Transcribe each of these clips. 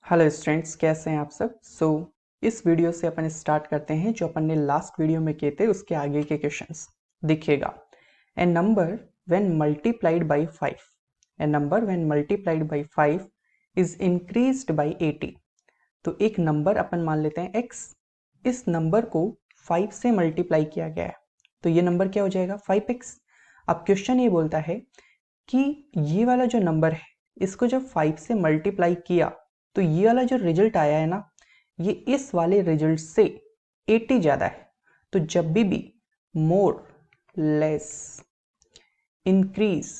Hello students, कैसे हैं आप सब। इस वीडियो से अपन स्टार्ट करते हैं जो अपन ने लास्ट वीडियो में किए थे उसके आगे के क्वेश्चंस। देखिएगा, a number when multiplied by 5, a number when multiplied by 5 is increased by 80। तो एक नंबर अपन मान लेते हैं x, इस नंबर को 5 से मल्टीप्लाई किया गया है, तो ये नंबर क्या हो जाएगा 5x। अब क्वेश्चन ये बोलता है कि ये वाला जो नंबर है इसको जब 5 से मल्टीप्लाई किया तो ये वाला जो रिजल्ट आया है ना, ये इस वाले रिजल्ट से 80 ज्यादा है। तो जब भी मोर, लेस, इंक्रीज,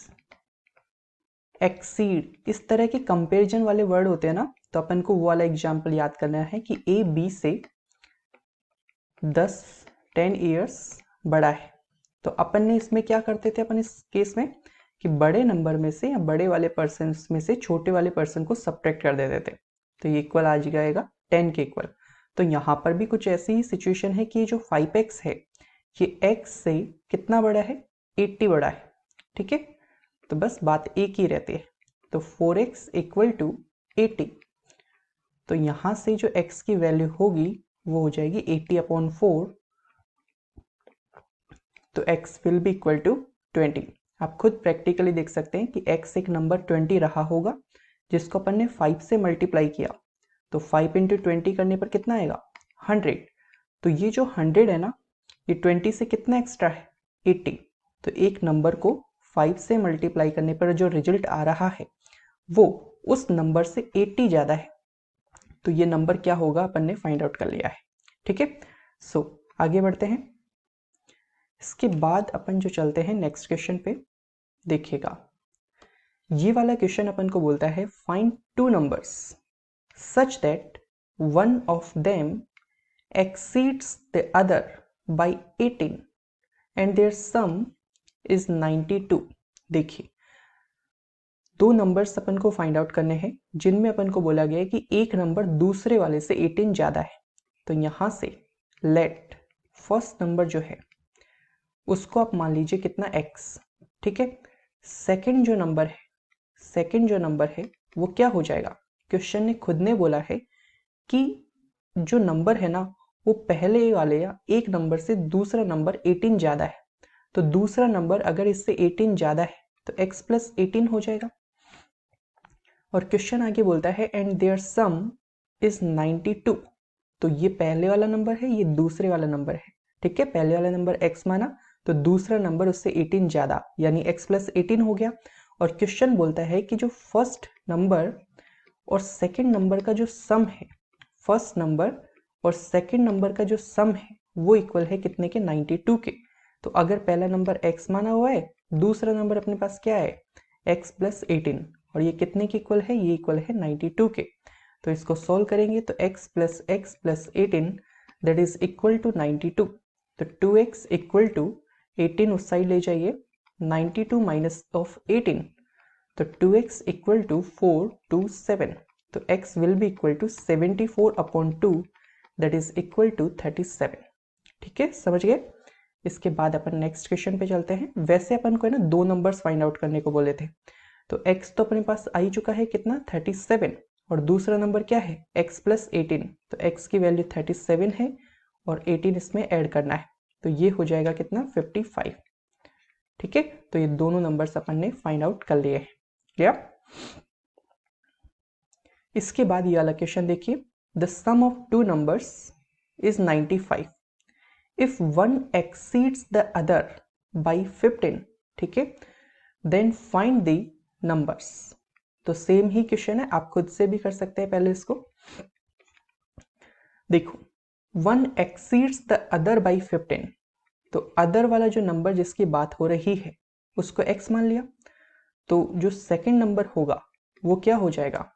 एक्सीड, इस तरह के कंपैरिजन वाले वर्ड होते हैं ना, तो अपन को वो वाला एग्जांपल याद करना है कि ए बी से 10 ईयर्स बड़ा है। तो अपन ने इसमें क्या करते थे, अपन इस केस में कि बड़े नंबर में से या बड़े वाले पर्सन में से छोटे वाले पर्सन को सब्ट्रैक्ट कर देते थे, तो ये इक्वल आ जाएगा 10 के इक्वल। तो यहाँ पर भी कुछ ऐसी ही सिचुएशन है कि ये जो 5x है ये x से कितना बड़ा है, 80 बड़ा है। ठीक है, तो बस बात एक ही रहती है। तो 4x इक्वल टू 80, तो यहाँ से जो x की वैल्यू होगी वो हो जाएगी 80/4, तो x will be equal to 20। आप खुद प्रैक्टिकली देख सकते हैं कि x एक नंबर 20 रहा होगा जिसको अपन ने 5 से मल्टीप्लाई किया, तो 5 इंटू 20 करने पर कितना आएगा 100। तो ये जो 100 है ना, ये 20 से कितना एक्स्ट्रा है 80। तो एक नंबर को 5 से मल्टीप्लाई करने पर जो रिजल्ट आ रहा है वो उस नंबर से 80 ज्यादा है। तो ये नंबर क्या होगा अपन ने फाइंड आउट कर लिया है। ठीक है, आगे बढ़ते हैं। इसके बाद अपन जो चलते हैं नेक्स्ट क्वेश्चन पे, देखिएगा ये वाला क्वेश्चन अपन को बोलता है find two numbers such that one of them exceeds the other by 18 and their sum is 92। देखिए, दो नंबर्स अपन को फाइंड आउट करने हैं जिनमें अपन को बोला गया है कि एक नंबर दूसरे वाले से 18 ज्यादा है। तो यहां से लेट फर्स्ट नंबर जो है उसको आप मान लीजिए कितना x। ठीक है, सेकंड जो नंबर है वो क्या हो जाएगा, क्वेश्चन ने खुद ने बोला है कि जो नंबर है ना वो पहले वाले या एक नंबर से दूसरा नंबर 18 ज्यादा है। तो दूसरा नंबर अगर इससे 18 ज्यादा है तो x प्लस 18 हो जाएगा। और क्वेश्चन आगे बोलता है एंड देयर सम इज 92। तो ये पहले वाला नंबर है, ये दूसरे वाला नंबर है। ठीक है, पहले वाला नंबर x माना तो दूसरा नंबर उससे 18 ज्यादा, यानी x प्लस 18 हो गया। और क्वेश्चन बोलता है कि जो फर्स्ट नंबर और सेकंड नंबर का जो सम है, फर्स्ट नंबर और सेकंड नंबर का जो सम है वो इक्वल है कितने के, 92 के। तो अगर पहला नंबर x माना हुआ है, दूसरा नंबर अपने पास क्या है x प्लस 18, और ये कितने के इक्वल है, ये इक्वल है 92 के। तो इसको सॉल्व करेंगे तो x plus 18 that is equal to 92। तो 2x इक्वल टू 18 उस साइड ले जाइए, 92 माइनस ऑफ 18, तो 2x इक्वल टू 427। तो x will be equal to 74/2 that is equal to 37। ठीक है, समझ गए। इसके बाद अपन नेक्स्ट क्वेश्चन पे चलते हैं। वैसे अपन को है ना दो नंबर्स फाइंड आउट करने को बोले थे, तो x तो अपने पास आ ही चुका है कितना 37, और दूसरा नंबर क्या है x प्लस 18। तो x की वैल्यू 37 है और 18 इसमें ऐड करना है, तो ये हो जाएगा कितना 55। ठीक है, तो ये दोनों नंबर्स अपन ने फाइंड आउट कर लिए हैं। क्लियर। इसके बाद ये वाला क्वेश्चन देखिए, the sum of two numbers is 95 if one exceeds the other by 15। ठीक है, देन फाइंड द नंबर्स। तो सेम ही क्वेश्चन है, आप खुद से भी कर सकते हैं। पहले इसको देखो, one exceeds the other by 15, तो अदर वाला जो नंबर जिसकी बात हो रही है उसको x मान लिया, तो जो सेकंड नंबर होगा वो क्या हो जाएगा,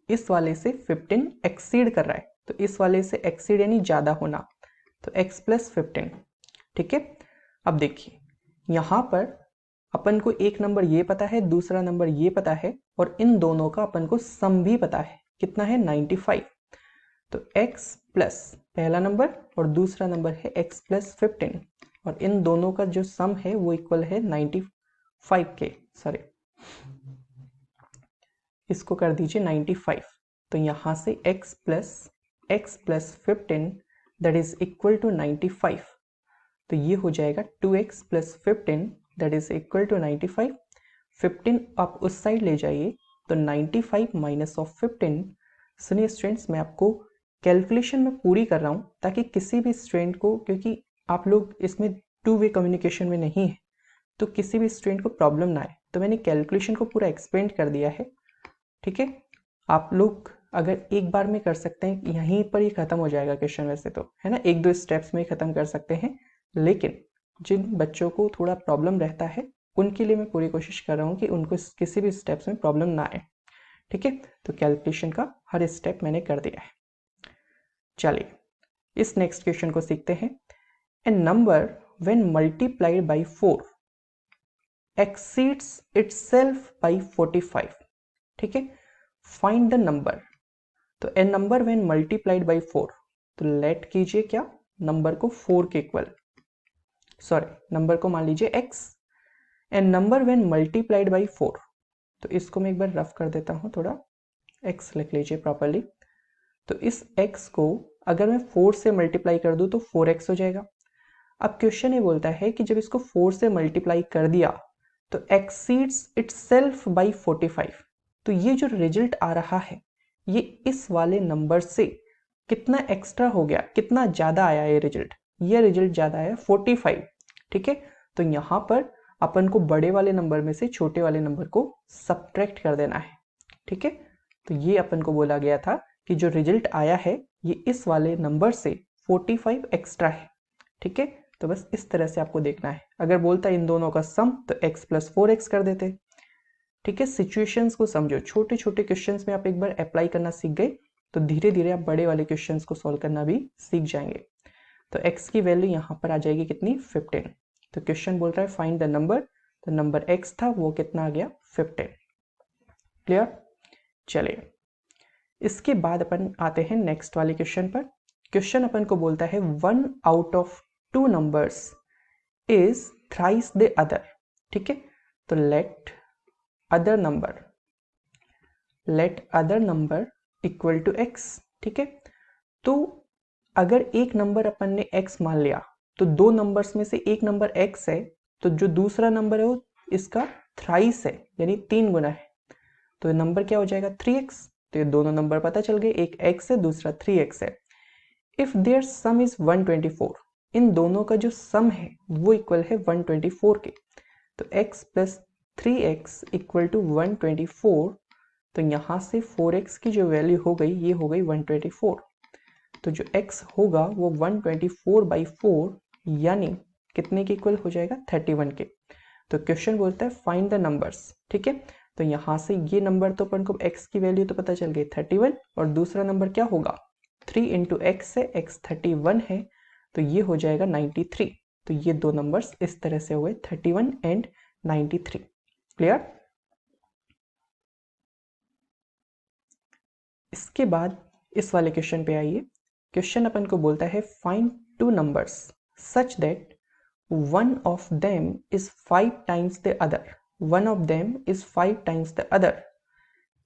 इस वाले से 15 एक्सीड कर रहा है, तो इस वाले से एक्सीड यानी ज्यादा होना, तो x प्लस 15। ठीक है, अब देखिए यहां पर अपन को एक नंबर ये पता है, दूसरा नंबर ये पता है, और इन दोनों का अपन को सम भी पता है कितना है 95। तो x प्लस पहला नंबर और दूसरा नंबर है x प्लस 15, और इन दोनों का जो सम है वो इक्वल है 95 के, सॉरी इसको कर दीजिए 95। तो यहाँ से x plus 15 that is equal to 95, तो ये हो जाएगा 2x plus 15 that is equal to 95। 15 आप उस साइड ले जाइए तो 95 माइनस ऑफ 15। सुनिए स्टूडेंट्स, मैं आपको कैलकुलेशन में पूरी कर रहा हूँ ताकि किसी भी स्टूडेंट को, क्योंकि आप लोग इसमें टू वे कम्युनिकेशन में नहीं है, तो किसी भी स्टूडेंट को प्रॉब्लम ना आए, तो मैंने कैलकुलेशन को पूरा एक्सप्लेन कर दिया है। ठीक है, आप लोग अगर एक बार में कर सकते हैं, यहीं पर ही खत्म हो जाएगा क्वेश्चन वैसे तो, है ना, एक दो स्टेप्स में ही खत्म कर सकते हैं, लेकिन जिन बच्चों को थोड़ा प्रॉब्लम रहता है उनके लिए मैं पूरी कोशिश कर रहा हूँ कि उनको किसी भी स्टेप्स में प्रॉब्लम ना आए। ठीक है, तो कैलकुलेशन का हर स्टेप मैंने कर दिया है। चलिए इस नेक्स्ट क्वेश्चन को सीखते हैं। A number when multiplied by 4 exceeds itself by 45। ठीक है, फाइंड द नंबर। तो ए नंबर व्हेन मल्टीप्लाइड बाय 4, तो लेट कीजिए क्या, नंबर को 4 के इक्वल, सॉरी नंबर को मान लीजिए x। A number when multiplied by 4, तो इसको मैं एक बार रफ कर देता हूं, थोड़ा x लिख लीजिए प्रॉपर्ली। तो इस x को अगर मैं 4 से मल्टीप्लाई कर दूं तो 4x हो जाएगा। अब क्वेश्चन ये बोलता है कि जब इसको 4 से मल्टीप्लाई कर दिया तो एक्सीड्स इटसेल्फ बाय 45, तो ये जो रिजल्ट आ रहा है ये इस वाले नंबर से कितना एक्स्ट्रा हो गया, कितना ज्यादा आया ये रिजल्ट ज्यादा आया 45। ठीक है, तो यहां पर अपन को बड़े वाले नंबर में से छोटे वाले नंबर को सब्ट्रैक्ट कर देना है। ठीक है, तो ये अपन को बोला गया था कि जो रिजल्ट आया है ये इस वाले नंबर से 45 एक्स्ट्रा है। ठीक है, तो बस इस तरह से आपको देखना है। अगर बोलता है इन दोनों का सम तो x प्लस 4x कर देते। ठीक है, सिचुएशंस को समझो, छोटे छोटे क्वेश्चंस में आप एक बार अप्लाई करना सीख गए तो धीरे धीरे आप बड़े वाले क्वेश्चंस को सॉल्व करना भी सीख जाएंगे। तो x की वैल्यू यहाँ पर आ जाएगी कितनी, 15। तो क्वेश्चन बोल रहा है फाइंड द नंबर, तो नंबर x था वो कितना आ गया, 15। क्लियर। चलिए इसके बाद अपन आते हैं नेक्स्ट वाले क्वेश्चन पर। क्वेश्चन अपन को बोलता है 1 out of 2 numbers is thrice the other. ठीक है, तो let other number equal to x। ठीक है, तो अगर एक नंबर अपन ने x मान लिया तो दो नंबर्स में से एक नंबर x है, तो जो दूसरा नंबर है वो इसका थ्राइस है, यानी 3 गुना है, तो नंबर क्या हो जाएगा 3x। तो ये दोनों नंबर पता चल गए, एक x है दूसरा 3x है। इफ देयर सम इज 124, इन दोनों का जो सम है वो इक्वल है 124 के, तो x plus 3x equal to 124। तो यहां से 4x की जो वैल्यू हो गई ये हो गई 124, तो जो x होगा वो 124 बाई 4 यानी कितने के इक्वल हो जाएगा, 31 के। तो क्वेश्चन बोलता है फाइंड द नंबर्स। ठीक है, तो यहां से ये नंबर तो अपन को x की वैल्यू तो पता चल गई 31, और दूसरा नंबर क्या होगा 3 इंटू x है, x 31 है, तो ये हो जाएगा 93। तो ये दो नंबर्स इस तरह से हुए 31 एंड 93। क्लियर। इसके बाद इस वाले क्वेश्चन पे आइए। क्वेश्चन अपन को बोलता है find 2 numbers such that one of them is 5 times the other, one of them is 5 times the other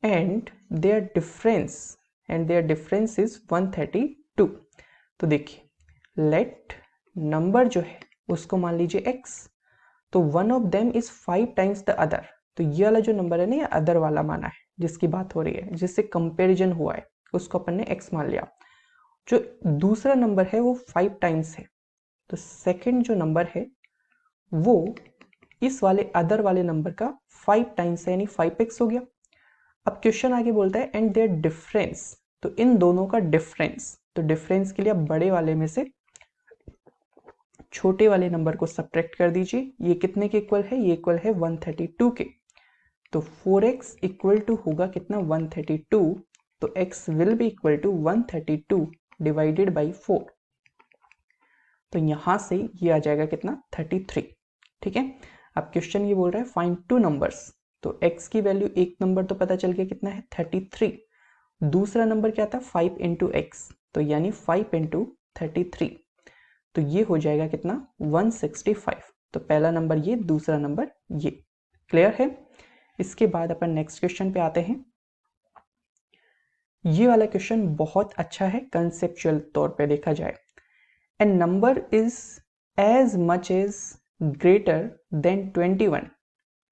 and their difference is 132। तो देखिए लेट नंबर जो है उसको मान लीजिए x, तो one of them is 5 times the other, तो ये वाला जो नंबर है ना ये अदर वाला माना है, जिसकी बात हो रही है, जिससे कंपैरिजन हुआ है, उसको अपन ने x मान लिया। जो दूसरा नंबर है वो 5 टाइम्स है, तो सेकंड जो नंबर है वो इस वाले अदर वाले नंबर का 5 टाइम्स है, यानी 5x हो गया। अब क्वेश्चन आगे बोलता है एंड देयर डिफरेंस, तो इन दोनों का डिफरेंस, तो डिफरेंस के लिए आप बड़े वाले में से छोटे वाले नंबर को सब्ट्रैक्ट कर दीजिए। ये कितने के इक्वल है, ये इक्वल है 132 के, तो 4x इक्वल टू होगा कितना 132, तो x will be equal to 132 divided by 4, तो यहां से ये आ जाएगा कितना 33। ठीक है, अब क्वेश्चन ये बोल रहा है फाइंड 2 नंबर्स, तो x की वैल्यू एक नंबर तो पता चल गया कितना है 33, दूसरा नंबर क्या था 5 इंटू एक्स, तो यानी 5 इंटू 33, तो ये हो जाएगा कितना 165। तो पहला नंबर ये, दूसरा नंबर ये। क्लियर है। इसके बाद अपन नेक्स्ट क्वेश्चन पे आते हैं। ये वाला क्वेश्चन बहुत अच्छा है कंसेप्चुअल तौर पे देखा जाए। And number is as much as greater than 21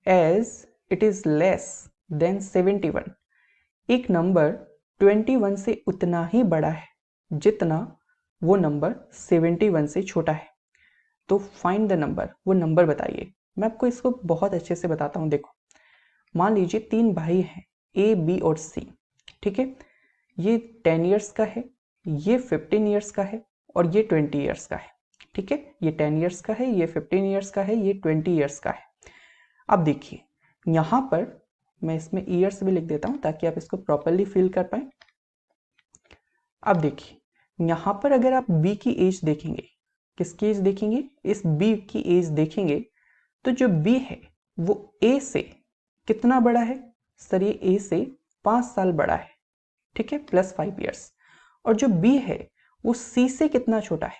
as it is less than 71। एक नंबर 21 से उतना ही बड़ा है जितना वो नंबर 71 से छोटा है। तो फाइंड द नंबर, वो नंबर बताइए। मैं आपको इसको बहुत अच्छे से बताता हूँ। देखो, मान लीजिए 3 भाई हैं, ए बी और सी, ठीक है। ये 10 ईयर्स का है, ये 15 ईयर्स का है और ये 20 ईयर्स का है, ठीक है। ये 10 ईयर्स का है, ये 15 ईयर्स का है, ये 20 ईयर्स का है। अब देखिए यहाँ पर मैं इसमें ईयर्स भी लिख देता हूँ ताकि आप इसको प्रॉपरली फील कर पाए। अब देखिए यहाँ पर अगर आप बी की एज देखेंगे, किसकी एज देखेंगे, इस बी की एज देखेंगे, तो जो बी है वो ए से कितना बड़ा है सर, ये ए से 5 साल बड़ा है, ठीक है, प्लस 5 ईयर्स। और जो बी है वो सी से कितना छोटा है,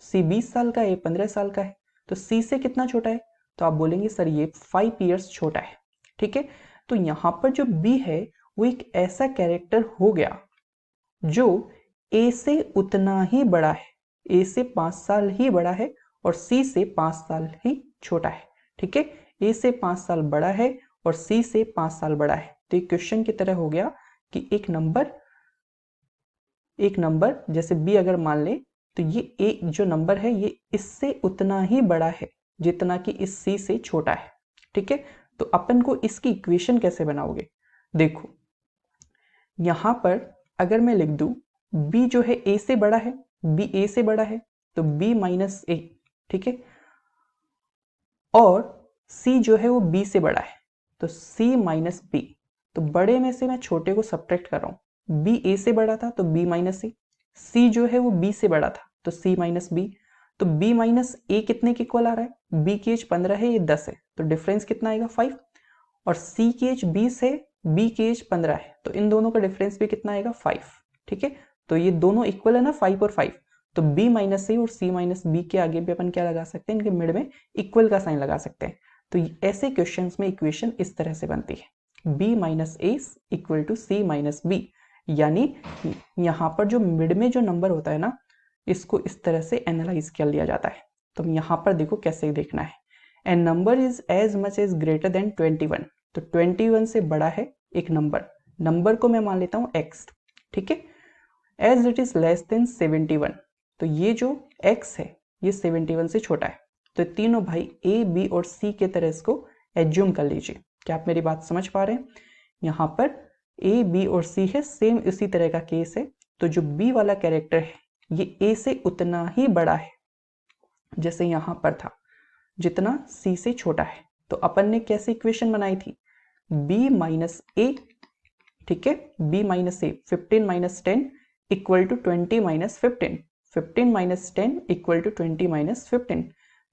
सी 20 साल का है, 15 साल का है, तो सी से कितना छोटा है, तो आप बोलेंगे सर ये 5 ईयर्स छोटा है, ठीक है। तो यहाँ पर जो बी है वो एक ऐसा कैरेक्टर हो गया जो ए से उतना ही बड़ा है, ए से 5 साल ही बड़ा है और सी से 5 साल ही छोटा है, ठीक है। ए से 5 साल बड़ा है और सी से 5 साल बड़ा है। तो एक क्वेश्चन की तरह हो गया कि एक नंबर जैसे बी अगर मान ले, तो ये ए जो नंबर है ये इससे उतना ही बड़ा है जितना कि इस सी से छोटा है, ठीक है। तो अपन को इसकी इक्वेशन कैसे बनाओगे, देखो यहां पर अगर मैं लिख दूं b जो है a से बड़ा है, b a से बड़ा है तो b माइनस ए, ठीक है। और c जो है वो b से बड़ा है तो c माइनस बी। तो बड़े में से मैं छोटे को सब्ट्रैक्ट कर रहा हूँ, b a से बड़ा था तो b माइनस ए, c जो है वो b से बड़ा था तो c माइनस बी। तो b माइनस ए कितने के इक्वल आ रहा है, b की एज 15 है, ये 10 है, तो डिफरेंस कितना आएगा 5। और c की एज 20 है, b की एज 15 है, तो इन दोनों का डिफरेंस भी कितना आएगा 5, ठीक है। तो ये दोनों इक्वल है ना 5 और 5, तो b माइनस ए और c माइनस बी के आगे भी अपन क्या लगा सकते हैं, इनके मिड में इक्वल का साइन लगा सकते हैं। तो ऐसे क्वेश्चंस में इक्वेशन इस तरह से बनती है, b minus A equal to C minus b. यानी यहाँ पर जो मिड में जो नंबर होता है ना, इसको इस तरह से एनालाइज कर लिया जाता है। तो यहाँ पर देखो कैसे देखना है, an number is as much as greater than 21। तो 21 से बड़ा है एक नंबर को मैं मान लेता हूं x, ठीक है। As it is less than 71, तो ये जो x है ये 71 से छोटा है। तो तीनों भाई a b और c के तरह इसको एज्यूम कर लीजिए। क्या आप मेरी बात समझ पा रहे हैं, यहाँ पर a b और c है, सेम इसी तरह का केस है। तो जो b वाला कैरेक्टर है ये a से उतना ही बड़ा है जैसे यहाँ पर था जितना c से छोटा है। तो अपन ने कैसे इक्वेशन बनाई थी, b माइनस ए, ठीक है, b minus A 15 minus 10 equal to 20 minus 15, 15 minus 10 equal to 20 minus 15।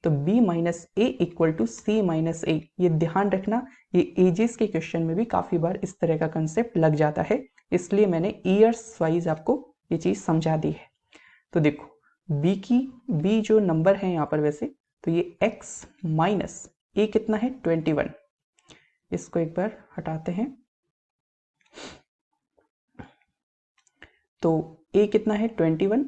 तो b minus A equal to C minus A. ये ध्यान रखना, ये एजेस के क्वेश्चन में भी काफी बार इस तरह का कंसेप्ट लग जाता है, इसलिए मैंने ईयर्स वाइज आपको ये चीज समझा दी है। तो देखो b जो नंबर है यहाँ पर वैसे, तो ये x माइनस ए कितना है 21, इसको एक बार हटाते हैं। तो a कितना है 21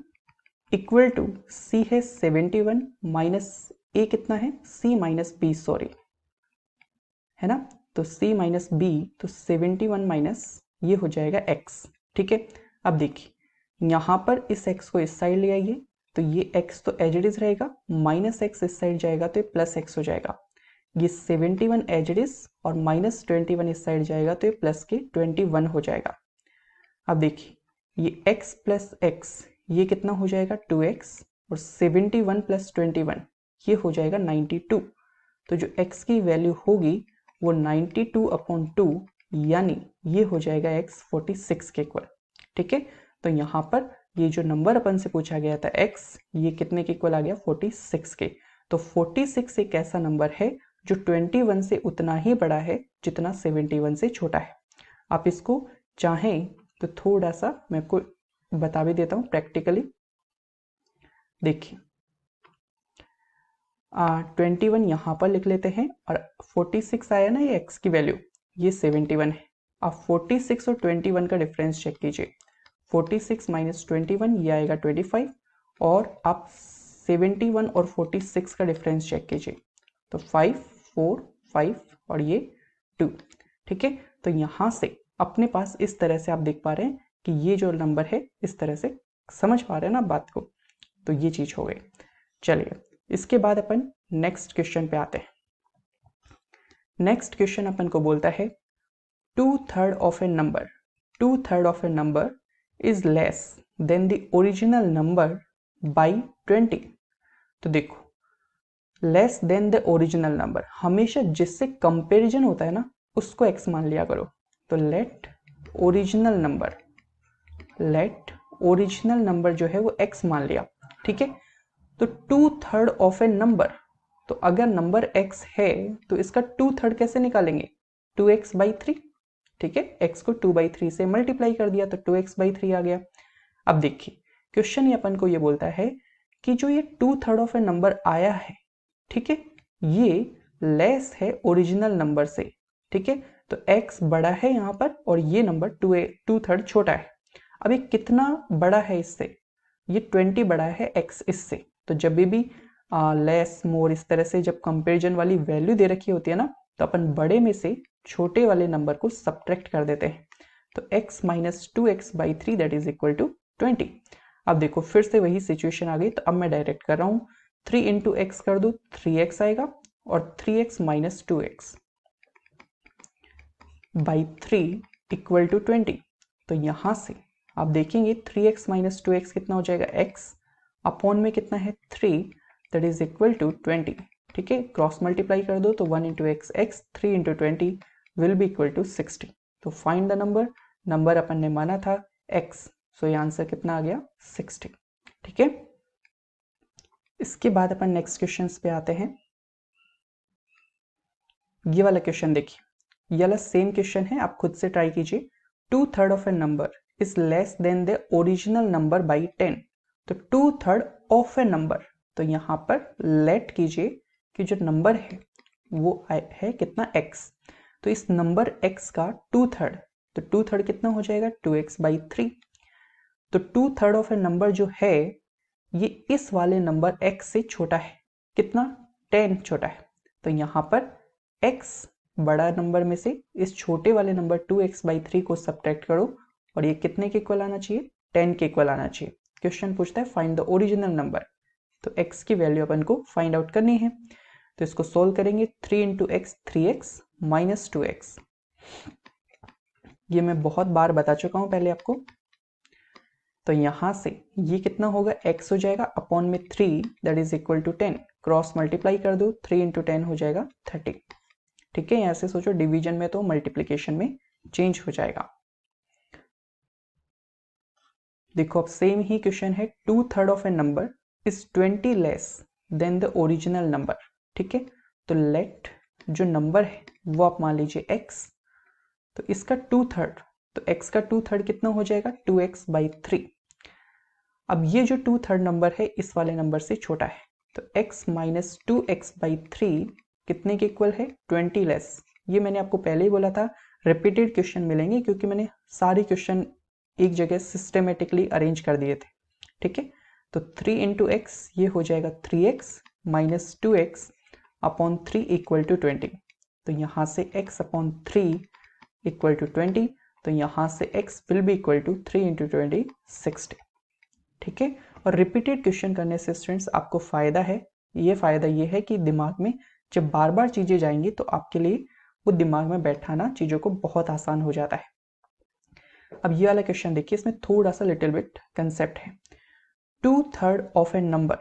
इक्वल टू c है 71 माइनस a कितना है c माइनस बी, सॉरी, है ना। तो c माइनस बी, तो 71 माइनस ये हो जाएगा x, ठीक है। अब देखिए यहाँ पर इस x को इस साइड ले आइए, तो ये x तो एज इट इज रहेगा, माइनस x इस साइड जाएगा तो ये प्लस x हो जाएगा। ये 71 एज इट इज और माइनस 21 इस साइड जाएगा तो ये प्लस के 21 हो जाएगा। अब देखिए ये x प्लस x ये कितना हो जाएगा 2x और 71 प्लस 21 ये हो जाएगा 92। तो जो x की वैल्यू होगी वो 92 अपॉन 2 यानी ये हो जाएगा x 46 के इक्वल, ठीक है। तो यहाँ पर ये जो नंबर अपन से पूछा गया था x, ये कितने के इक्वल आ गया 46 के। तो 46 एक ऐसा नंबर है जो 21 से उतना ही बड़ा है जितना 71 से छोटा है। आप इसको चाहें तो थोड़ा सा मैं आपको बता भी देता हूं प्रैक्टिकली। देखिए 21 यहाँ पर लिख लेते हैं और 46 आया ना ये x की वैल्यू, ये 71 है। आप 46 और 21 का डिफरेंस चेक कीजिए। 46 माइनस 21 ये आएगा 25, और आप 71 और 46 का डिफरेंस चेक कीजिए, तो 5 4 5 और ये 2। ठीक है, तो यहाँ से अपने पास इस तरह से आप देख पा रहे हैं कि ये जो नंबर है इस तरह से समझ पा रहे हैं ना बात को, तो ये चीज हो गई। चलिए इसके बाद अपन नेक्स्ट क्वेश्चन पे आते हैं। नेक्स्ट क्वेश्चन अपन को बोलता है 2/3 of a number, 2/3 of a number is less then the original number by 20। तो देखो, less than the original number, हमेशा जिससे कंपैरिजन होता है ना उसको x मान लिया करो। तो लेट ओरिजिनल नंबर जो है वो x मान लिया। ठीक है, तो 2/3 ऑफ ए नंबर, तो अगर नंबर x है तो इसका 2/3 कैसे निकालेंगे, 2x/3। ठीक है, x को 2/3 से मल्टीप्लाई कर दिया तो 2x/3 आ गया। अब देखिए क्वेश्चन ये अपन को ये बोलता है कि जो ये 2/3 ऑफ ए नंबर आया है, ठीक है, ये लेस है ओरिजिनल नंबर से। ठीक है, तो x बड़ा है यहाँ पर और ये नंबर 2/3 छोटा है। अब ये कितना बड़ा है इससे, ये 20 बड़ा है x इससे। तो जब भी लेस मोर इस तरह से जब कंपैरिजन वाली वैल्यू दे रखी होती है ना, तो अपन बड़े में से छोटे वाले नंबर को सब्ट्रैक्ट कर देते हैं। तो x minus 2x/3 that is equal to 20। अब देखो फिर से वही सिचुएशन आ गई, तो अब मैं डायरेक्ट कर रहा हूँ, 3 इंटू एक्स कर दो 3x आएगा, और 3x minus 2x by 3 equal to 20। तो यहां से आप देखेंगे 3x माइनस 2x कितना हो जाएगा, x अपॉन में कितना है 3 दैट इज इक्वल टू 20। ठीक है, क्रॉस मल्टीप्लाई कर दो तो 1 into x x, 3 into 20 will be equal to 60। तो फाइंड द नंबर अपन ने माना था x, सो ये आंसर कितना आ गया 60। ठीक है, इसके बाद अपन नेक्स्ट क्वेश्चन पे आते हैं। ये वाला क्वेश्चन देखिए, ये वाला सेम क्वेश्चन है, आप खुद से ट्राई कीजिए। 2/3 of a number is less then the original number by 10। तो 2/3 ऑफ ए नंबर, तो यहाँ पर लेट कीजिए कि जो नंबर है वो है कितना x। तो इस नंबर x का 2/3, तो 2/3 कितना हो जाएगा 2x/3। तो 2/3 ऑफ ए नंबर जो है ये इस वाले नंबर x से छोटा है, कितना 10 छोटा है। तो यहाँ पर x बड़ा नंबर में से इस छोटे वाले नंबर 2x/3 को सब्ट्रैक्ट करो, और ये कितने के इक्वल आना चाहिए, 10 के इक्वल आना चाहिए। क्वेश्चन पूछता है फाइंड द ओरिजिनल नंबर, तो x की वैल्यू अपन को फाइंड आउट करनी है। तो इसको सोल्व करेंगे, 3 into x 3x minus 2x, ये मैं बहुत बार बता चुका हूं पहले आपको। तो यहां से ये कितना होगा, x हो जाएगा अपॉन में 3 that is equal to 10, cross multiply कर दो 3 इंटू 10 हो जाएगा 30। ठीक है, ऐसे सोचो डिवीजन में तो मल्टीप्लीकेशन में चेंज हो जाएगा। देखो अब सेम ही क्वेश्चन है, 2/3 of a number is 20 less than the original number. ठीक है, तो लेट जो नंबर है वो आप मान लीजिए x, तो इसका 2/3, तो x का 2/3 कितना हो जाएगा 2x/3। अब ये जो 2/3 नंबर है इस वाले नंबर से छोटा है, तो x माइनस 2x/3 कितने के इक्वल है 20 लेस। ये मैंने आपको पहले ही बोला था रिपीटेड क्वेश्चन मिलेंगे, क्योंकि मैंने सारे क्वेश्चन एक जगह सिस्टमेटिकली अरेंज कर दिए थे। ठीक है, तो 3 इंटू एक्स ये हो जाएगा 3x minus 2x upon 3 equal to 20। तो यहाँ से x अपॉन 3 इक्वल टू 20, तो यहाँ से x will be equal to 3 into 20 60। ठीक है, और रिपीटेड क्वेश्चन करने से स्टूडेंट्स आपको फायदा है, ये फायदा ये है कि दिमाग में जब बार बार चीजें जाएंगी तो आपके लिए वो दिमाग में बैठाना चीजों को बहुत आसान हो जाता है। अब ये वाला क्वेश्चन देखिए, इसमें थोड़ा सा लिटिल बिट कंसेप्ट है। 2/3 of a number,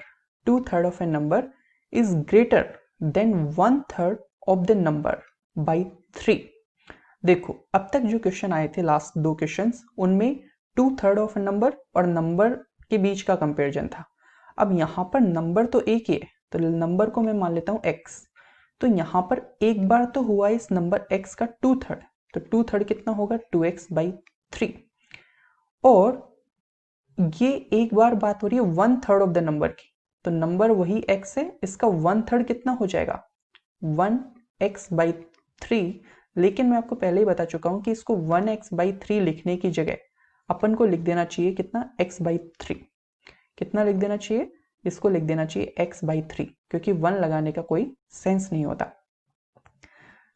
2/3 of a number is greater than 1/3 of the number by 3। देखो अब तक जो क्वेश्चन आए थे लास्ट दो क्वेश्चंस, उनमें 2/3 ऑफ ए नंबर और नंबर के बीच का कंपैरिजन था। अब यहाँ पर नंबर तो एक ही है, तो नंबर को मैं मान लेता हूँ x। तो यहाँ पर एक बार तो हुआ इस नंबर x का 2/3, तो 2/3 कितना होगा 2x/3, और ये एक बार बात हो रही है 1/3 ऑफ द नंबर की, तो नंबर वही x है, इसका 1/3 कितना हो जाएगा 1x/3 लेकिन मैं आपको पहले ही बता चुका हूं कि इसको 1x/3 लिखने की जगह अपन को लिख देना चाहिए कितना, x/3। कितना लिख देना चाहिए, इसको लिख देना चाहिए x/3, क्योंकि 1 लगाने का कोई सेंस नहीं होता।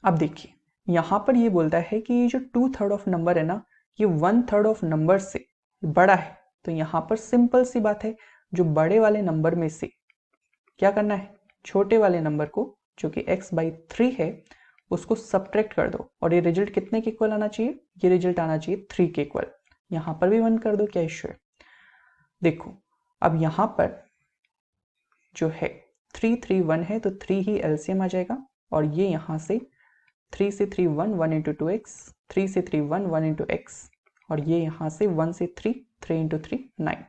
अब देखिए यहां पर ये बोलता है कि ये जो 2/3 ऑफ नंबर है ना, ये 1/3 ऑफ नंबर से बड़ा है। तो यहां पर सिंपल सी बात है, जो बड़े वाले नंबर में से क्या करना है, छोटे वाले नंबर को जो कि x/3 है उसको सब्ट्रैक्ट कर दो, और ये रिजल्ट कितने के इक्वल आना चाहिए, ये रिजल्ट आना चाहिए 3 के इक्वल। यहां पर भी 1 कर दो, क्या इश्यू है। देखो अब यहां पर जो है 3 3 1 है, तो 3 ही एलसीएम आ जाएगा, और ये यहां से 3 से 3 1 1 इंटू 2x, 3 से 3 1 1 इंटू x, और ये यहां से 1 से 3 3 इंटू 3 9।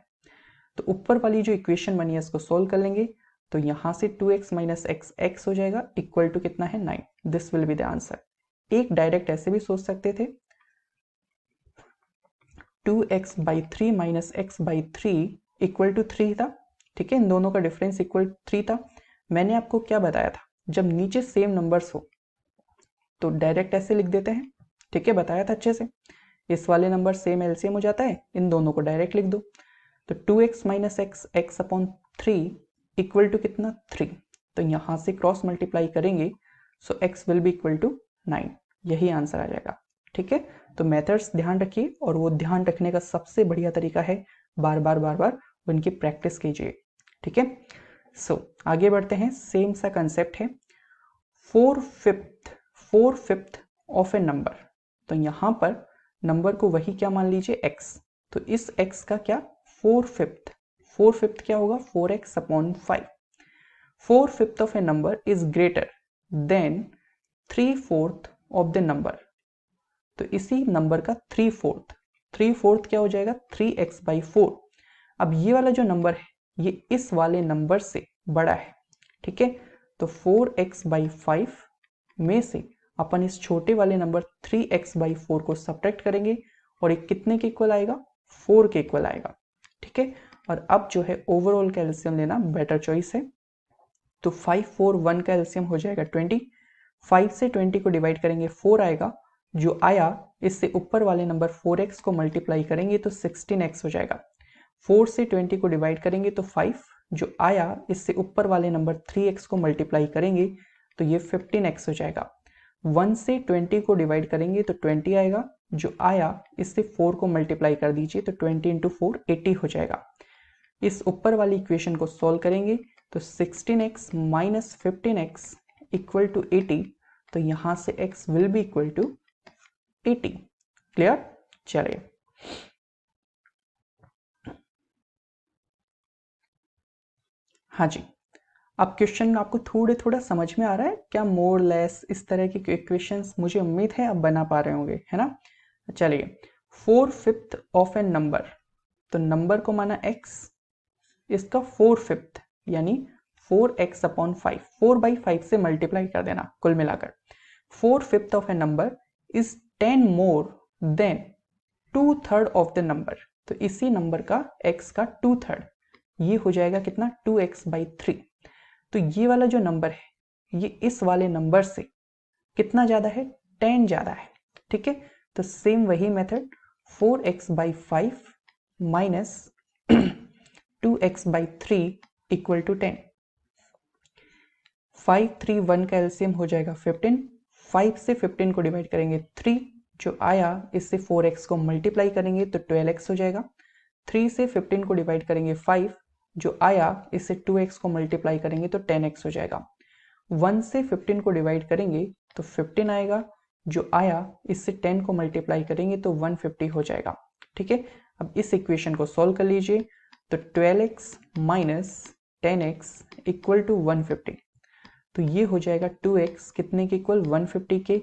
तो ऊपर वाली जो इक्वेशन बनी है इसको सोल्व कर लेंगे, तो यहां से 2x माइनस एक्स एक्स हो जाएगा, इक्वल टू कितना है 9। This will be the answer. एक डायरेक्ट ऐसे भी सोच सकते थे, 2x/3 minus x/3 equal to 3 था। ठीक है, इन दोनों का डिफरेंस इक्वल 3 था। मैंने आपको क्या बताया था, जब नीचे सेम नंबर्स हो तो डायरेक्ट ऐसे लिख देते हैं। ठीक है, बताया था अच्छे से। इस वाले नंबर सेम एलसीएम हो जाता है, इन दोनों को डायरेक्ट लिख दो। तो 2x minus x x upon 3 equal to कितना 3। तो यहां से क्रॉस मल्टीप्लाई करेंगे, so x will be equal to 9। यही आंसर आ जाएगा। ठीक है, तो मेथड्स ध्यान रखिए, और वो ध्यान रखने का सबसे बढ़िया तरीका है बार बार उनकी प्रैक्टिस कीजिए। ठीक है, सो आगे बढ़ते हैं। सेम सा कंसेप्ट है, 4/5 ऑफ ए नंबर। तो यहां पर नंबर को वही क्या मान लीजिए x, तो इस x का क्या 4/5 क्या होगा 4x upon 5। 4/5 of a number is greater than 3/4 of the number. तो इसी नंबर का 3/4 क्या हो जाएगा 3x/4। अब ये वाला जो नंबर है ये इस वाले नंबर से बड़ा है। ठीक है, तो 4x/5 में से अपन इस छोटे वाले नंबर 3x/4 को सब्ट्रैक्ट करेंगे, और एक कितने के इक्वल आएगा 4 के इक्वल आएगा। ठीक है, और अब जो है ओवरऑल का एलसीएम लेना बेटर चॉइस है। तो 5 4 1 का एलसीएम हो जाएगा 20। 5 से 20 को डिवाइड करेंगे 4 आएगा, जो आया इससे ऊपर वाले नंबर 4x को मल्टीप्लाई करेंगे तो 16x हो जाएगा। 4 से 20 को डिवाइड करेंगे तो 5, जो आया इससे ऊपर वाले नंबर 3x को मल्टीप्लाई करेंगे तो ये 15x हो जाएगा। 1 से 20 को डिवाइड करेंगे तो 20 आएगा, जो आया इससे 4 को मल्टीप्लाई कर दीजिए तो 20 इंटू 4 80 हो जाएगा। इस ऊपर वाली इक्वेशन को सॉल्व करेंगे तो 16x minus 15x equal to 80। तो यहां से x will be equal to 80। Clear, चलिए हाँ जी। अब क्वेश्चन आपको थोड़ा समझ में आ रहा है क्या, मोर लेस इस तरह की इक्वेशंस मुझे उम्मीद है आप बना पा रहे होंगे, है ना। चलिए 4/5 ऑफ एन नंबर, तो नंबर को माना x, इसका 4/5 यानी 4x अपॉन 5, 4/5 से मल्टीप्लाई कर देना कुल मिलाकर। 4/5 of a number is 10 more than 2/3 of the number. तो इसी नंबर का x का 2/3, ये हो जाएगा कितना 2x/3। तो ये वाला जो नंबर है ये इस वाले नंबर से कितना ज्यादा है 10 ज्यादा है। ठीक है, तो सेम वही method 4x/5 minus 2x/3 equal to 10। 5 3 1 का एलसीएम हो जाएगा 15। 5 से 15 को डिवाइड करेंगे 3, जो आया इससे 4x को मल्टीप्लाई करेंगे तो 12x हो जाएगा। 3 से 15 को डिवाइड करेंगे 5, जो आया इससे 2x को मल्टीप्लाई करेंगे तो 10x हो जाएगा। 1 से 15 को डिवाइड करेंगे तो 15 आएगा, जो आया इससे 10 को मल्टीप्लाई करेंगे तो 150 हो जाएगा। ठीक है, अब इस इक्वेशन को सॉल्व कर लीजिए, तो 12x minus 10x equal to 150। तो ये हो जाएगा 2x कितने के इक्वल 150 के,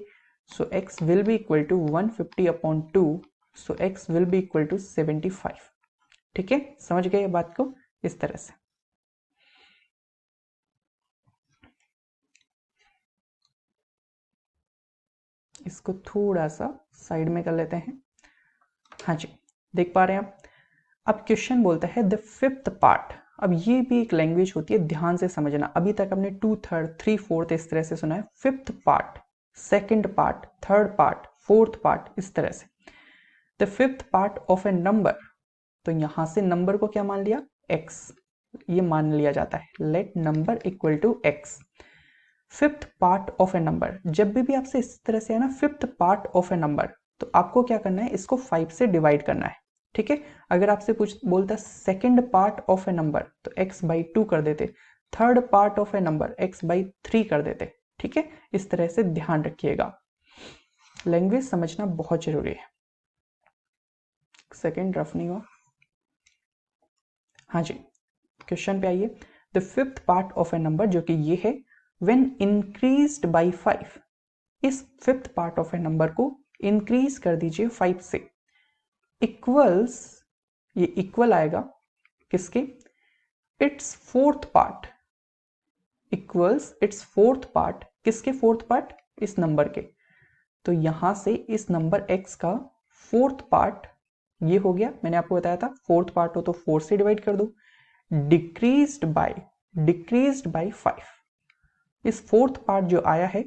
so x will be equal to 150 upon 2, so x will be equal to 75। ठीक है, समझ गए बात को इस तरह से। इसको थोड़ा सा साइड में कर लेते हैं। हाँ जी, देख पा रहे हैं आप। अब क्वेश्चन बोलता है द 5th पार्ट। अब ये भी एक लैंग्वेज होती है, ध्यान से समझना। अभी तक हमने 2/3 3/4 इस तरह से सुना है। 5th part second part, third part, fourth part, इस तरह से। The fifth part of a number, तो यहां से नंबर को क्या मान लिया, x, ये मान लिया जाता है। Let number equal to x। Fifth part of a number, जब भी आपसे इस तरह से है ना fifth part of a number, तो आपको क्या करना है, इसको 5 से डिवाइड करना है, ठीक है। अगर आपसे पूछ बोलता second part of a number, तो x बाई 2 कर देते। Third part of a number x by 3 कर देते, ठीक है। इस तरह से ध्यान रखिएगा, लैंग्वेज समझना बहुत जरूरी है। सेकंड रफ नहीं हुआ, हाँ जी, क्वेश्चन पे आइए। The fifth part of a number, जो कि ये है, व्हेन इंक्रीज्ड बाय 5, इस fifth part of a number को इंक्रीज कर दीजिए 5 से, इक्वल्स, ये इक्वल आएगा किसके, it's fourth part, equals it's fourth part, किसके फोर्थ पार्ट, इस नंबर के। तो यहां से इस नंबर x का फोर्थ पार्ट ये हो गया, मैंने आपको बताया था फोर्थ पार्ट हो तो 4 से डिवाइड कर दो, डिक्रीज्ड बाय 5। इस फोर्थ पार्ट जो आया है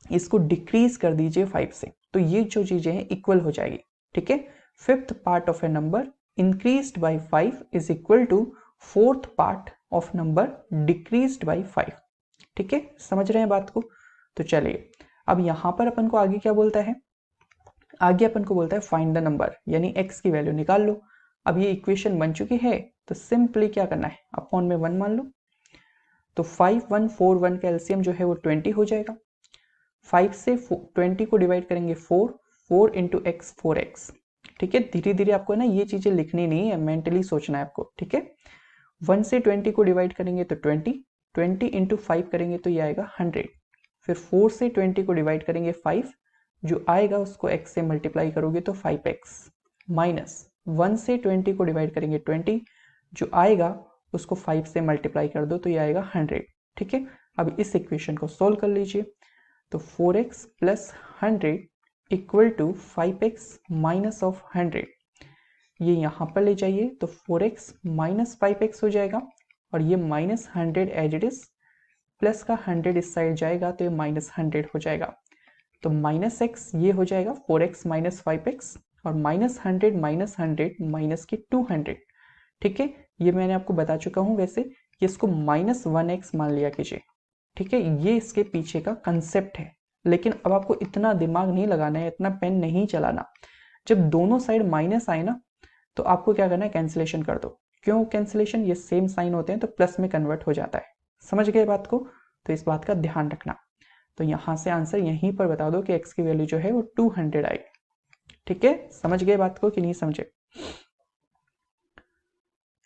इसको डिक्रीज कर दीजिए 5 से, तो ये जो चीजें हैं इक्वल हो जाएगी, ठीक है। Fifth part of a number increased by 5 is equal to fourth part of number decreased by 5, ठीक है, समझ रहे हैं बात को। तो चलिए अब यहां पर अपन को आगे क्या बोलता है, आगे अपन को बोलता है फाइंड द नंबर, यानी x की वैल्यू निकाल लो। अब ये इक्वेशन बन चुकी है, तो सिंपली क्या करना है, अपॉन में 1 मान लो, तो 5 1 4 1 का एलसीएम जो है वो 20 हो जाएगा। 5 से 20 को डिवाइड करेंगे 4, 4 इंटू एक्स 4x, ठीक है। धीरे धीरे आपको ना ये चीजें लिखनी नहीं है, मेंटली सोचना है आपको, ठीक है। 1 से 20 को डिवाइड करेंगे तो 20, 20 इंटू 5 करेंगे तो ये आएगा 100, फिर 4 से 20 को डिवाइड करेंगे 5, जो आएगा उसको x से मल्टीप्लाई करोगे तो 5x, माइनस 1 से 20 को डिवाइड करेंगे 20, जो आएगा उसको 5 से मल्टीप्लाई कर दो तो ये आएगा 100, ठीक है। अब इस इक्वेशन को सोल्व कर लीजिए, तो 4x plus 100 equal to 5x minus of 100, ये यहाँ पर ले जाइए तो 4x माइनस 5x हो जाएगा, और ये minus 100 as it is, plus का 100 इस साइड जाएगा तो ये माइनस 100 हो जाएगा, तो माइनस एक्स ये हो जाएगा 4x माइनस 5x, और माइनस 100 माइनस की 200, ठीक है। ये मैंने आपको बता चुका हूं, वैसे ये इसको माइनस 1x मान लिया कीजिए, ठीक है। ये इसके पीछे का कंसेप्ट है, लेकिन अब आपको इतना दिमाग नहीं लगाना है, इतना पेन नहीं चलाना। जब दोनों साइड माइनस आए ना, तो आपको क्या करना है, कैंसिलेशन कर दो। क्यों कैंसिलेशन, ये सेम साइन होते हैं तो प्लस में कन्वर्ट हो जाता है, समझ गए बात को, तो इस बात का ध्यान रखना। तो यहां से आंसर यहीं पर बता दो कि x की वैल्यू जो है वो 200 आई, ठीक है। समझ गए बात को कि नहीं समझे।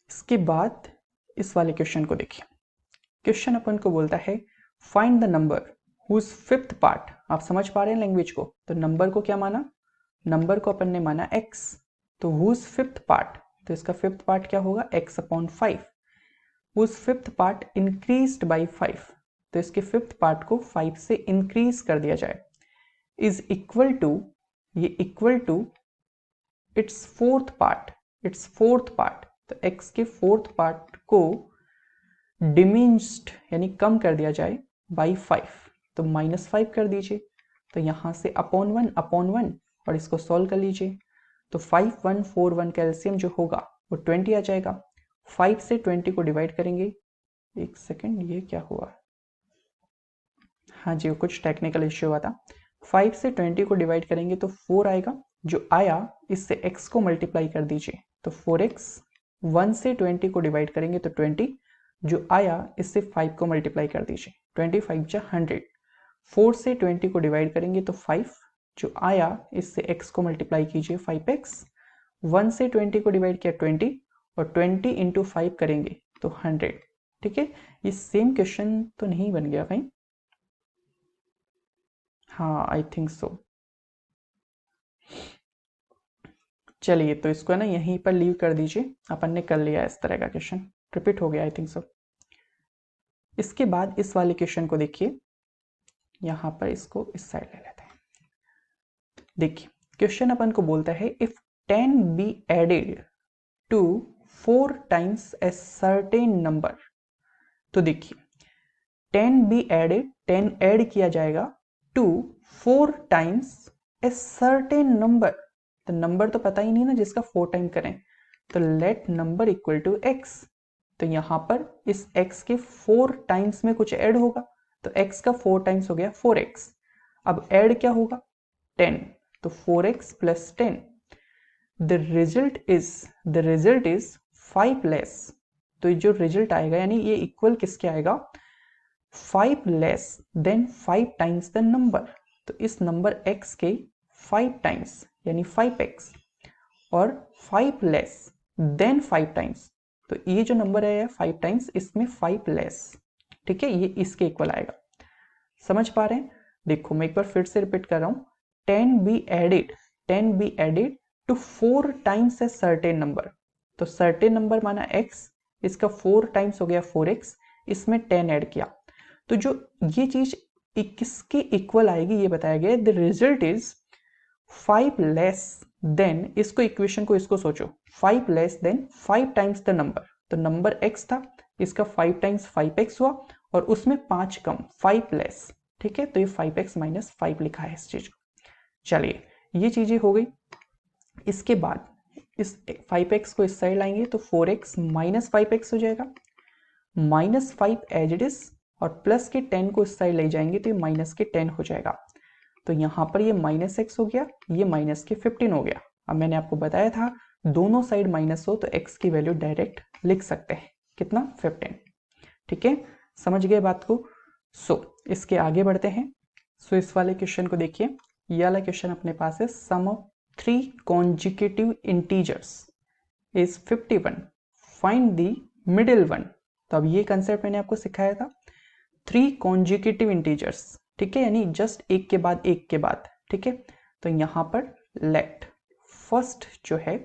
इसके बाद इस वाले क्वेश्चन को देखिए, क्वेश्चन अपन को बोलता है find the number whose fifth part, आप समझ पा रहे हैं लैंग्वेज को, तो नंबर को क्या माना, नंबर को अपन ने माना x, तो हुज फिफ्थ पार्ट, तो इसका फिफ्थ पार्ट क्या होगा, x upon 5, whose fifth part increased by 5, तो इसके फिफ्थ पार्ट को 5 से इंक्रीज कर दिया जाए, इज इक्वल टू, ये equal to its fourth part, its fourth part, तो x के फोर्थ पार्ट को डिमिनिश्ड यानी कम कर दिया जाए बाई 5, तो माइनस 5 कर दीजिए, तो यहां से अपॉन 1 और इसको सॉल्व कर लीजिए, तो 5 1 4 1 का एलसीएम जो होगा वो 20 आ जाएगा। 5 से 20 को डिवाइड करेंगे, एक सेकेंड ये क्या हुआ, हाँ जी वो कुछ टेक्निकल इश्यू हुआ था। 5 से 20 को डिवाइड करेंगे तो 4 आएगा, जो आया इससे x को मल्टीप्लाई कर दीजिए, तो 4x, 1 से 20 को डिवाइड करेंगे तो 20, जो आया इससे 5 को मल्टीप्लाई कर दीजिए, 25 जा 100, 4 से 20 को डिवाइड करेंगे तो 5, जो आया इससे x को मल्टीप्लाई कीजिए 5x, 1 से 20 को डिवाइड किया 20, और 20 इंटू 5 करेंगे तो 100, ठीक है। ये सेम क्वेश्चन तो नहीं बन गया कहीं, हाँ आई थिंक सो। चलिए तो इसको ना यहीं पर लीव कर दीजिए, अपन ने कर लिया इस तरह का क्वेश्चन, रिपीट हो गया आई थिंक सो। इसके बाद इस वाले क्वेश्चन को देखिए, यहां पर इसको इस साइड ले लेते हैं। देखिए क्वेश्चन अपन को बोलता है if 10 be added to 4 times a certain number, तो देखिए 10 बी एडेड, 10 ऐड किया जाएगा to 4 times a certain number. तो नंबर तो पता ही नहीं ना जिसका 4 टाइम करें, तो let number equal to x। तो यहां पर इस x के 4 टाइम्स में कुछ ऐड होगा, तो x का 4 टाइम्स हो गया 4x। अब ऐड क्या होगा 10, तो 4x plus 10। The result is 5 less. तो जो रिजल्ट आएगा यानी ये इक्वल किसके आएगा 5 less than 5 times the number. तो इस नंबर x के 5 टाइम्स यानी 5x और 5 लेस देन 5 टाइम्स। तो ये जो नंबर है 5 टाइम्स, इसमें 5 लेस, ठीक है, ये इसके इक्वल आएगा। समझ पा रहे हैं? देखो मैं एक बार फिर से रिपीट कर रहा हूं, 10 be added to 4 times a certain number. तो सर्टेन नंबर माना x, इसका 4 टाइम्स हो गया 4x, इसमें 10 ऐड किया। तो जो ये चीज किसके इक्वल आएगी ये बताया गया, the result is 5 less than, इसको इक्वेशन को इसको सोचो, 5 less than 5 times the number. तो नंबर x था, इसका 5 टाइम्स 5x हुआ और उसमें 5 कम 5 लेस, ठीक है। तो ये 5x माइनस 5 लिखा है इस चीज को। चलिए ये चीजें हो गई। इसके बाद इस 5x को इस साइड लाएंगे तो 4x माइनस 5x हो जाएगा, माइनस 5 एज इट इज, और प्लस के 10 को इस साइड ले जाएंगे तो ये माइनस के 10 हो जाएगा। तो यहां पर ये माइनस x हो गया, ये माइनस के 15 हो गया। अब मैंने आपको बताया था दोनों साइड माइनस हो तो x की वैल्यू डायरेक्ट लिख सकते हैं, कितना 15, ठीक है। समझ गए बात को? इसके आगे बढ़ते हैं। इस वाले क्वेश्चन को देखिए, ये वाला क्वेश्चन अपने पास है, sum of 3 consecutive integers is 51, find the middle one. तो अब ये कंसेप्ट मैंने आपको सिखाया था, 3 कॉन्जिक्यूटिव इंटीजर्स, ठीक है, यानी जस्ट एक के बाद एक के बाद, ठीक है। तो यहां पर लेट फर्स्ट जो है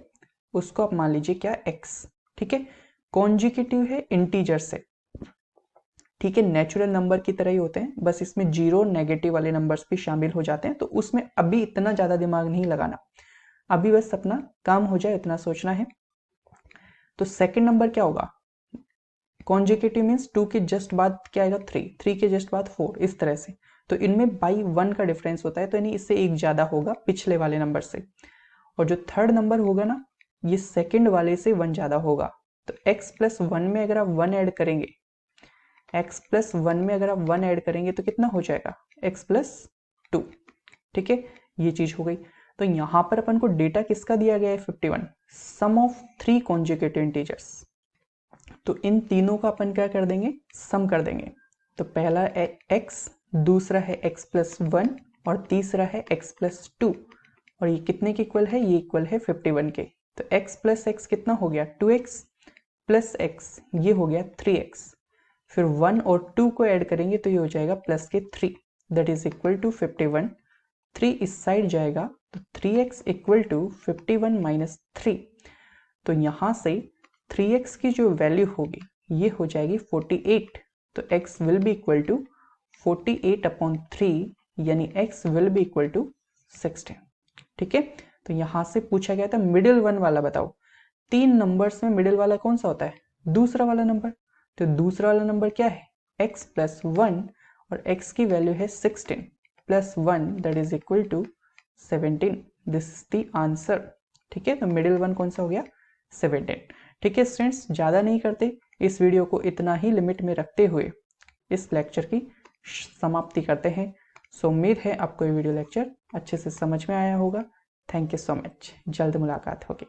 उसको आप मान लीजिए क्या x, ठीक है। कॉन्जिक्यूटिव है इंटीजर से, ठीक है, नेचुरल नंबर की तरह ही होते हैं, बस इसमें जीरो नेगेटिव वाले नंबर्स भी शामिल हो जाते हैं। तो उसमें अभी इतना ज्यादा दिमाग नहीं लगाना, अभी बस अपना काम हो जाए इतना सोचना है। तो सेकंड नंबर क्या होगा, कॉन्जिक्यूटिव मींस 2 के जस्ट बाद क्या आएगा 3 के जस्ट बाद 4, इस तरह से। तो इनमें बाई 1 का डिफरेंस होता है, तो यानी इससे एक ज्यादा होगा पिछले वाले नंबर से। और जो थर्ड नंबर होगा ना, ये सेकंड वाले से 1 ज्यादा होगा। तो x प्लस 1 में अगर आप 1 ऐड करेंगे, x प्लस 1 में अगर आप 1 ऐड करेंगे तो कितना हो जाएगा x प्लस 2, ठीक है, ये चीज हो गई। तो यहां पर अपन को डेटा किसका दिया गया है 51, सम ऑफ 3 कॉन्जुगेटिव इंटीजर्स। तो इन तीनों का अपन क्या कर देंगे, सम कर देंगे। तो पहला है x, दूसरा है x प्लस 1 और तीसरा है x प्लस 2, और ये कितने के इक्वल है, ये इक्वल है 51 के। तो x प्लस x कितना हो गया 2x प्लस x, ये हो गया 3x। फिर 1 और 2 को ऐड करेंगे तो ये हो जाएगा प्लस के 3, दैट इज इक्वल टू 51। 3 इस साइड जाएगा तो 3x इक्वल टू 51 माइनस 3। तो यहां से 3x की जो वैल्यू होगी ये हो जाएगी 48। तो x will be equal to 48 upon 3, यानी x will be equal to 16, ठीक है। तो यहां से पूछा गया था मिडिल वन वाला बताओ, 3 नंबर्स में मिडिल वाला कौन सा होता है, दूसरा वाला नंबर। तो दूसरा वाला नंबर क्या है x प्लस 1, और x की वैल्यू है 16 plus 1 that is equal to 17। This is the answer, ठीक है। तो मिडिल वन कौन सा हो गया 17, ठीक है। स्टूडेंट्स ज्यादा नहीं करते, इस वीडियो को इतना ही लिमिट में रखते हुए इस लेक्चर की समाप्ति करते हैं। उम्मीद है आपको ये वीडियो लेक्चर अच्छे से समझ में आया होगा। थैंक यू सो मच, जल्द मुलाकात होगी।